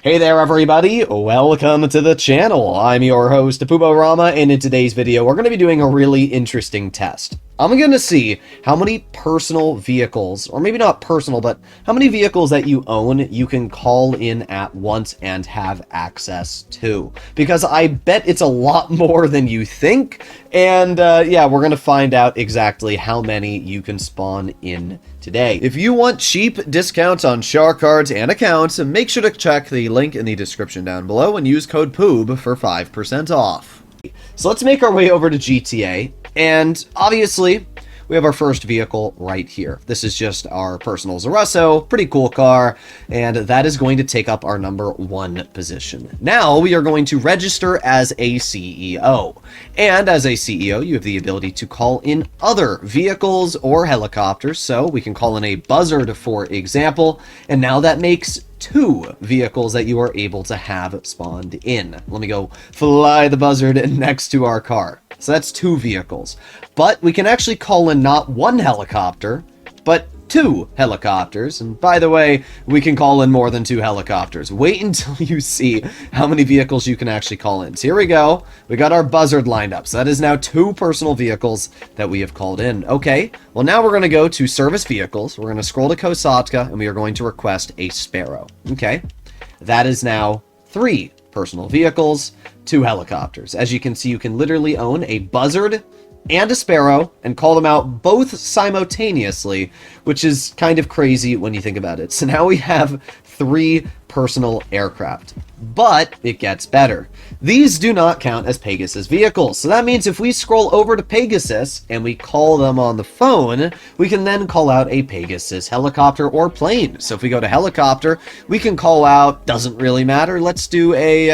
Hey there everybody, welcome to the channel. I'm your host, Puborama, and in today's video we're going to be doing a really interesting test. I'm going to see how many personal vehicles, or maybe not personal, but how many vehicles that you own you can call in at once and have access to. Because I bet it's a lot more than you think, and yeah, we're going to find out exactly how many you can spawn in today. If you want cheap discounts on Shark cards and accounts, make sure to check the link in the description down below and use code POOB for 5% off. So let's make our way over to GTA, and obviously we have our first vehicle right here. This is just our personal Zaresso, pretty cool car, and that is going to take up our number 1 position. Now we are going to register as a CEO, and as a CEO you have the ability to call in other vehicles or helicopters, so we can call in a Buzzard for example, and now that makes 2 vehicles that you are able to have spawned in. Let me go fly the Buzzard next to our car. So that's 2 vehicles. But we can actually call in not 1 helicopter, but 2 helicopters. And by the way, we can call in more than 2 helicopters. Wait until you see how many vehicles you can actually call in. So here we go. We got our Buzzard lined up. So that is now 2 personal vehicles that we have called in. Okay, well now we're going to go to service vehicles. We're going to scroll to Kosatka and we are going to request a Sparrow. Okay, that is now 3 personal vehicles, 2 helicopters. As you can see, you can literally own a Buzzard and a Sparrow and call them out both simultaneously, which is kind of crazy when you think about it. So now we have 3 personal aircraft, but it gets better. These do not count as Pegasus vehicles. So that means if we scroll over to Pegasus and we call them on the phone, we can then call out a Pegasus helicopter or plane. So if we go to helicopter, we can call out, doesn't really matter, let's do a,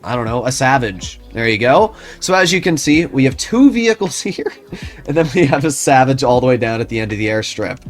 I don't know, a Savage. There you go. So as you can see, we have 2 vehicles here, and then we have a Savage all the way down at the end of the airstrip.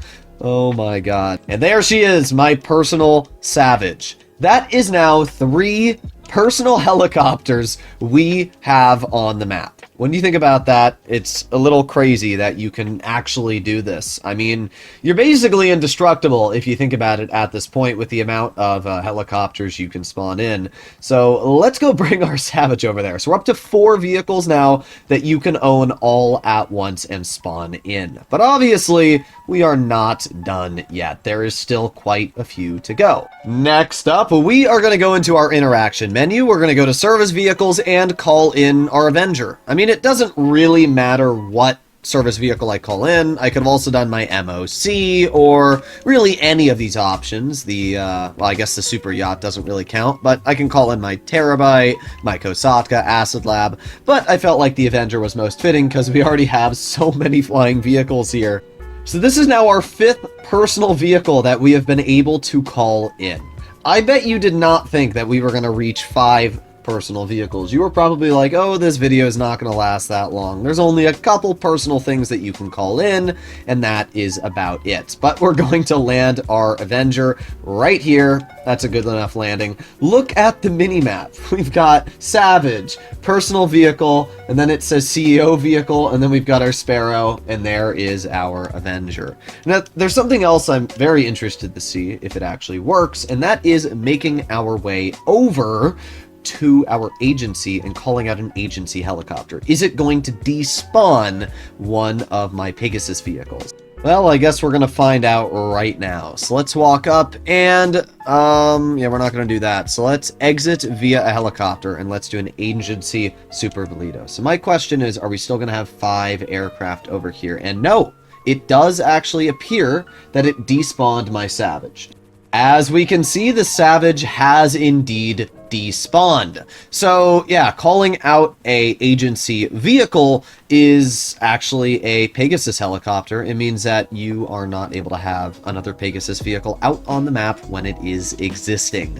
Oh my god. And there she is, my personal Savage. That is now 3 personal helicopters we have on the map. When you think about that, it's a little crazy that you can actually do this. I mean, you're basically indestructible if you think about it at this point with the amount of helicopters you can spawn in. So let's go bring our Savage over there. So we're up to 4 vehicles now that you can own all at once and spawn in. But obviously, we are not done yet. There is still quite a few to go. Next up, we are going to go into our interaction menu. We're going to go to service vehicles and call in our Avenger. I mean, it doesn't really matter what service vehicle I call in. I could have also done my MOC or really any of these options. The, well, I guess the Super Yacht doesn't really count, but I can call in my Terabyte, my Kosatka, Acid Lab, but I felt like the Avenger was most fitting because we already have so many flying vehicles here. So this is now our 5th personal vehicle that we have been able to call in. I bet you did not think that we were going to reach 5 personal vehicles. You were probably like, oh, this video is not going to last that long. There's only a couple personal things that you can call in, and that is about it. But we're going to land our Avenger right here. That's a good enough landing. Look at the mini-map. We've got Savage, personal vehicle, and then it says CEO vehicle, and then we've got our Sparrow, and there is our Avenger. Now, there's something else I'm very interested to see if it actually works, and that is making our way over to our agency and calling out an agency helicopter. Is it going to despawn one of my Pegasus vehicles? Well, I guess we're gonna find out right now. So let's walk up and, yeah, we're not gonna do that. So let's exit via a helicopter and let's do an agency Super Bolito. So my question is, are we still gonna have 5 aircraft over here? And no, it does actually appear that it despawned my Savage. As we can see, the Savage has indeed despawned. So yeah, calling out a agency vehicle is actually a Pegasus helicopter. It means that you are not able to have another Pegasus vehicle out on the map when it is existing.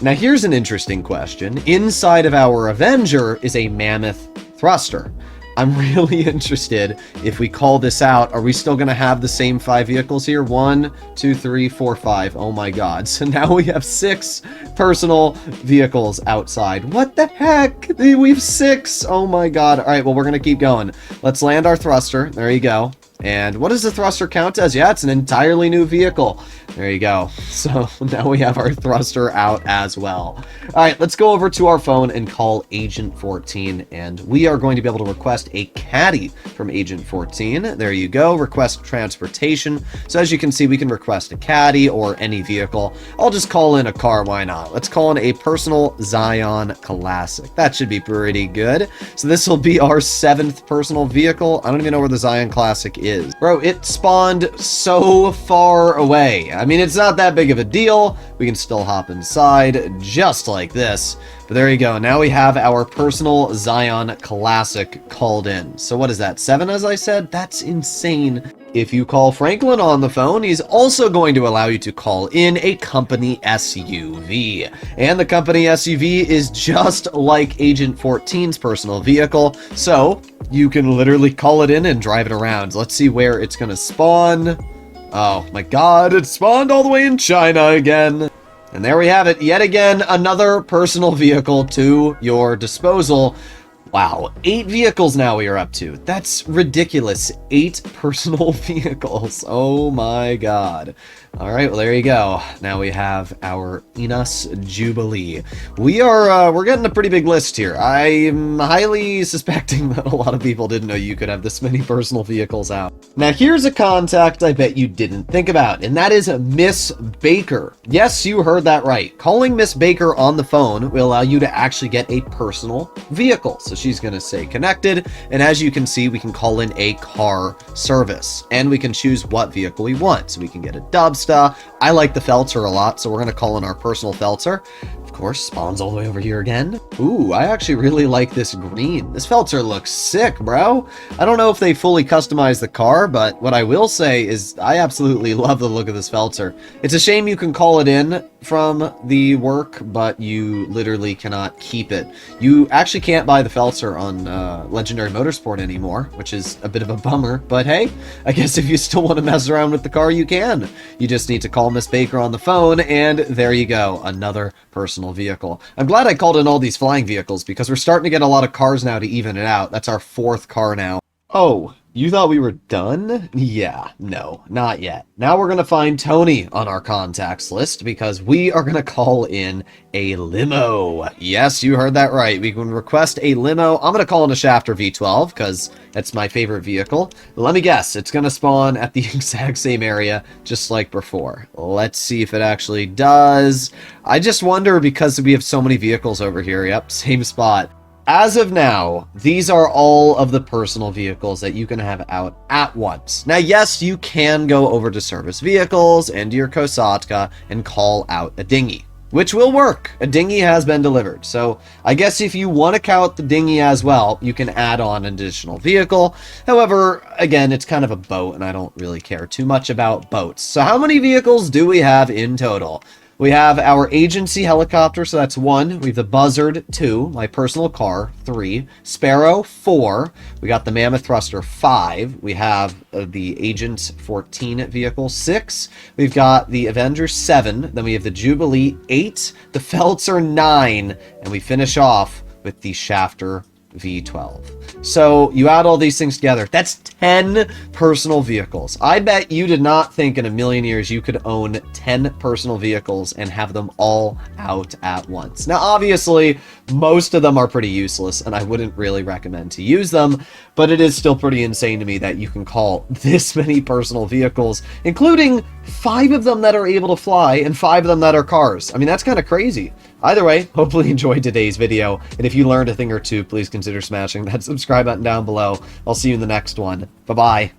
Now here's an interesting question. Inside of our Avenger is a Mammoth thruster. I'm really interested if we call this out. Are we still going to have the same 5 vehicles here? 1, 2, 3, 4, 5. Oh my god. So now we have 6 personal vehicles outside. What the heck? We have 6. Oh my god. All right, well, we're going to keep going. Let's land our thruster. There you go. And what does the thruster count as? Yeah, it's an entirely new vehicle. There you go. So now we have our thruster out as well. All right, let's go over to our phone and call Agent 14, and we are going to be able to request a caddy from Agent 14. There you go, request transportation. So as you can see, we can request a caddy or any vehicle. I'll just call in a car, why not? Let's call in a personal Zion Classic. That should be pretty good. So this will be our 7th personal vehicle. I don't even know where the Zion Classic is. Bro, it spawned so far away. I mean, it's not that big of a deal. We can still hop inside just like this. But there you go. Now we have our personal Zion Classic called in. So what is that? 7, as I said? That's insane. If you call Franklin on the phone, he's also going to allow you to call in a company SUV. And the company SUV is just like Agent 14's personal vehicle, so you can literally call it in and drive it around. Let's see where it's going to spawn. Oh my god, it spawned all the way in China again. And there we have it, yet again, another personal vehicle to your disposal. Wow, 8 vehicles now we are up to. That's ridiculous. 8 personal vehicles. Oh my god. Alright, well there you go. Now we have our Enos Jubilee. We're getting a pretty big list here. I'm highly suspecting that a lot of people didn't know you could have this many personal vehicles out. Now here's a contact I bet you didn't think about, and that is Miss Baker. Yes, you heard that right. Calling Miss Baker on the phone will allow you to actually get a personal vehicle. So she's going to stay connected, and as you can see, we can call in a car service, and we can choose what vehicle we want. So we can get a Dubsta. I like the Felter a lot, so we're going to call in our personal Felter. Of course, spawns all the way over here again. Ooh, I actually really like this green. This Felter looks sick, bro. I don't know if they fully customized the car, but what I will say is I absolutely love the look of this Felter. It's a shame you can call it in from the work, but you literally cannot keep it. You actually can't buy the Felter on Legendary Motorsport anymore, which is a bit of a bummer, but hey, I guess if you still want to mess around with the car, you can. You just need to call Miss Baker on the phone, and there you go, another personal vehicle. I'm glad I called in all these flying vehicles, because we're starting to get a lot of cars now to even it out. That's our 4th car now. Oh, you thought we were done? Yeah, no, not yet. Now we're going to find Tony on our contacts list because we are going to call in a limo. Yes, you heard that right. We can request a limo. I'm going to call in a Shafter V12 because that's my favorite vehicle. Let me guess, it's going to spawn at the exact same area just like before. Let's see if it actually does. I just wonder because we have so many vehicles over here. Yep, same spot. As of now, these are all of the personal vehicles that you can have out at once. Now, yes, you can go over to service vehicles and your Kosatka and call out a dinghy, which will work. A dinghy has been delivered. So I guess if you want to count the dinghy as well, you can add on an additional vehicle. However, again, it's kind of a boat and I don't really care too much about boats. So how many vehicles do we have in total? We have our agency helicopter, so that's 1. We have the Buzzard, 2. My personal car, 3. Sparrow, 4. We got the Mammoth Thruster, 5. We have the Agent 14 vehicle, 6. We've got the Avenger, 7. Then we have the Jubilee, 8. The Feltzer, 9. And we finish off with the Shafter V12. So you add all these things together, that's 10 personal vehicles. I bet you did not think in a million years you could own 10 personal vehicles and have them all out at once. Now obviously most of them are pretty useless and I wouldn't really recommend to use them, but it is still pretty insane to me that you can call this many personal vehicles, including 5 of them that are able to fly and 5 of them that are cars. I mean, that's kind of crazy. Either way, hopefully you enjoyed today's video, and if you learned a thing or two, please consider smashing that subscribe button down below. I'll see you in the next one. Bye-bye.